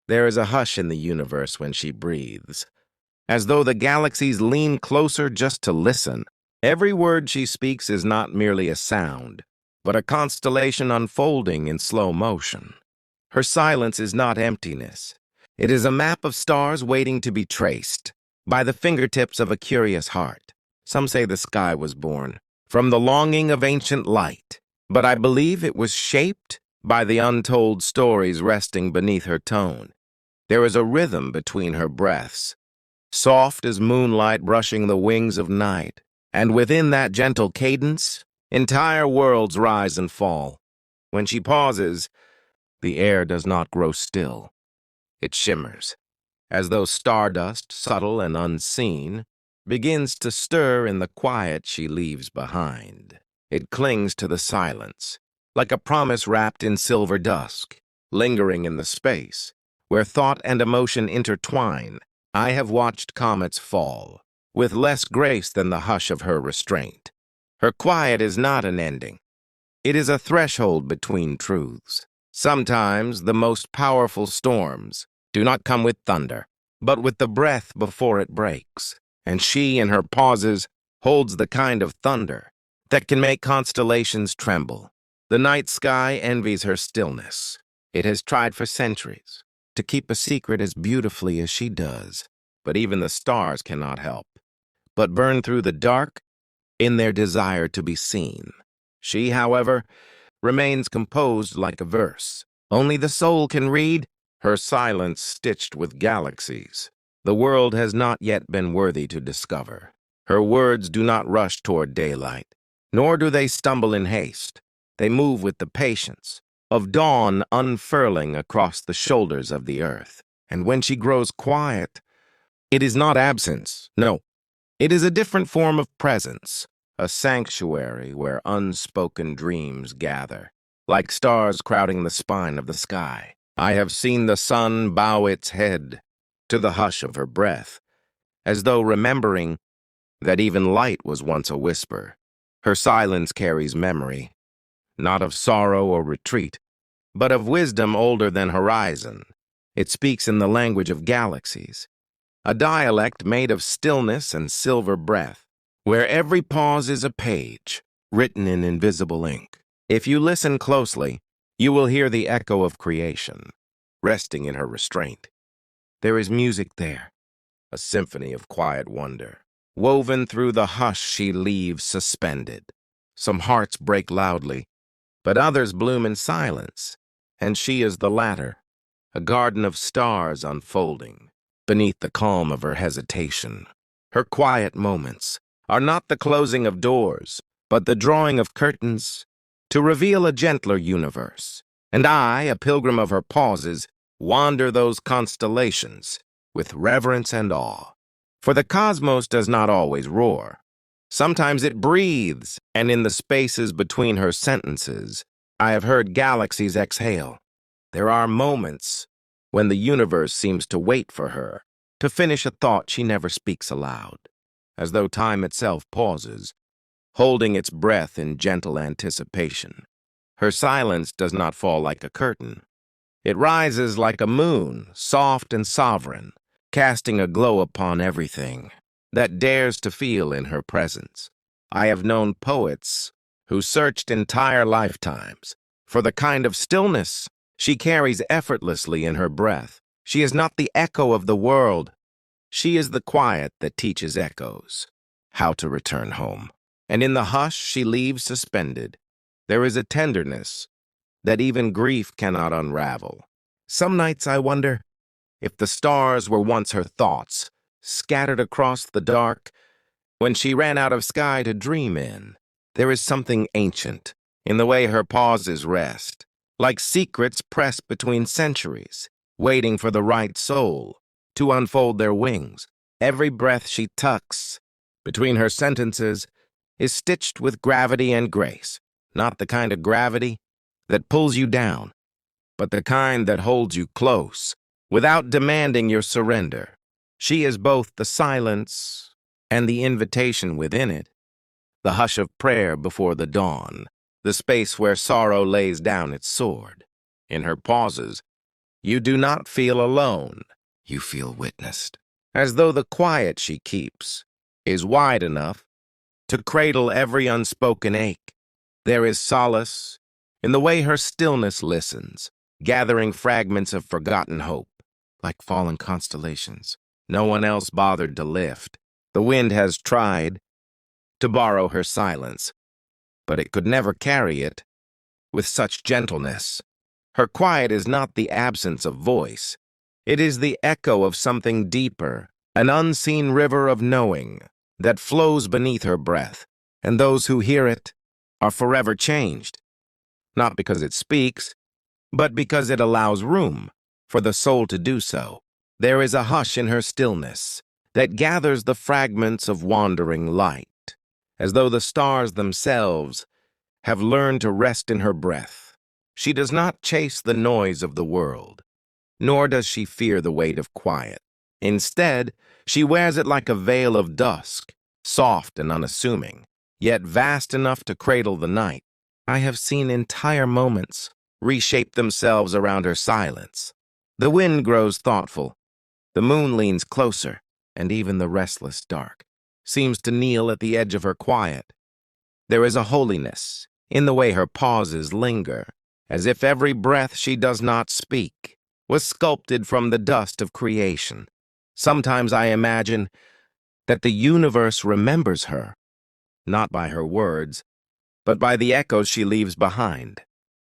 There is a hush in the universe when she breathes, as though the galaxies lean closer just to listen. Every word she speaks is not merely a sound, but a constellation unfolding in slow motion. Her silence is not emptiness. It is a map of stars waiting to be traced by the fingertips of a curious heart. Some say the sky was born from the longing of ancient light, but I believe it was shaped by the untold stories resting beneath her tone. There is a rhythm between her breaths, soft as moonlight brushing the wings of night, and within that gentle cadence, entire worlds rise and fall. When she pauses, the air does not grow still. It shimmers, as though stardust, subtle and unseen, begins to stir in the quiet she leaves behind. It clings to the silence, like a promise wrapped in silver dusk, lingering in the space, where thought and emotion intertwine. I have watched comets fall, with less grace than the hush of her restraint. Her quiet is not an ending. It is a threshold between truths. Sometimes the most powerful storms do not come with thunder, but with the breath before it breaks. And she, in her pauses, holds the kind of thunder that can make constellations tremble. The night sky envies her stillness. It has tried for centuries to keep a secret as beautifully as she does, but even the stars cannot help but burn through the dark in their desire to be seen. She, however, remains composed like a verse. Only the soul can read, her silence stitched with galaxies. The world has not yet been worthy to discover. Her words do not rush toward daylight, nor do they stumble in haste. They move with the patience of dawn unfurling across the shoulders of the earth. And when she grows quiet, it is not absence, no. It is a different form of presence, a sanctuary where unspoken dreams gather, like stars crowding the spine of the sky. I have seen the sun bow its head to the hush of her breath, as though remembering that even light was once a whisper. Her silence carries memory, not of sorrow or retreat, but of wisdom older than horizon. It speaks in the language of galaxies, a dialect made of stillness and silver breath, where every pause is a page written in invisible ink. If you listen closely, you will hear the echo of creation, resting in her restraint. There is music there, a symphony of quiet wonder, woven through the hush she leaves suspended. Some hearts break loudly, but others bloom in silence, and she is the latter, a garden of stars unfolding beneath the calm of her hesitation. Her quiet moments are not the closing of doors, but the drawing of curtains to reveal a gentler universe. And I, a pilgrim of her pauses, wander those constellations with reverence and awe. For the cosmos does not always roar. Sometimes it breathes, and in the spaces between her sentences, I have heard galaxies exhale. There are moments when the universe seems to wait for her to finish a thought she never speaks aloud, as though time itself pauses, holding its breath in gentle anticipation. Her silence does not fall like a curtain. It rises like a moon, soft and sovereign, casting a glow upon everything that dares to feel in her presence. I have known poets who searched entire lifetimes for the kind of stillness she carries effortlessly in her breath. She is not the echo of the world. She is the quiet that teaches echoes how to return home. And in the hush she leaves suspended, there is a tenderness that even grief cannot unravel. Some nights I wonder if the stars were once her thoughts, scattered across the dark, when she ran out of sky to dream in. There is something ancient in the way her pauses rest, like secrets pressed between centuries, waiting for the right soul to unfold their wings. Every breath she tucks between her sentences is stitched with gravity and grace, not the kind of gravity that pulls you down, but the kind that holds you close without demanding your surrender. She is both the silence and the invitation within it, the hush of prayer before the dawn, the space where sorrow lays down its sword. In her pauses, You do not feel alone. You feel witnessed, as though the quiet she keeps is wide enough to cradle every unspoken ache. There is solace in the way her stillness listens, gathering fragments of forgotten hope, like fallen constellations. No one else bothered to lift. The wind has tried to borrow her silence, but it could never carry it with such gentleness. Her quiet is not the absence of voice. It is the echo of something deeper, an unseen river of knowing that flows beneath her breath, and those who hear it are forever changed, not because it speaks, but because it allows room for the soul to do so. There is a hush in her stillness that gathers the fragments of wandering light, as though the stars themselves have learned to rest in her breath. She does not chase the noise of the world, nor does she fear the weight of quiet. Instead, she wears it like a veil of dusk, soft and unassuming, yet vast enough to cradle the night. I have seen entire moments reshape themselves around her silence. The wind grows thoughtful, the moon leans closer, and even the restless dark seems to kneel at the edge of her quiet. There is a holiness in the way her pauses linger, as if every breath she does not speak was sculpted from the dust of creation. Sometimes I imagine that the universe remembers her, not by her words, but by the echoes she leaves behind.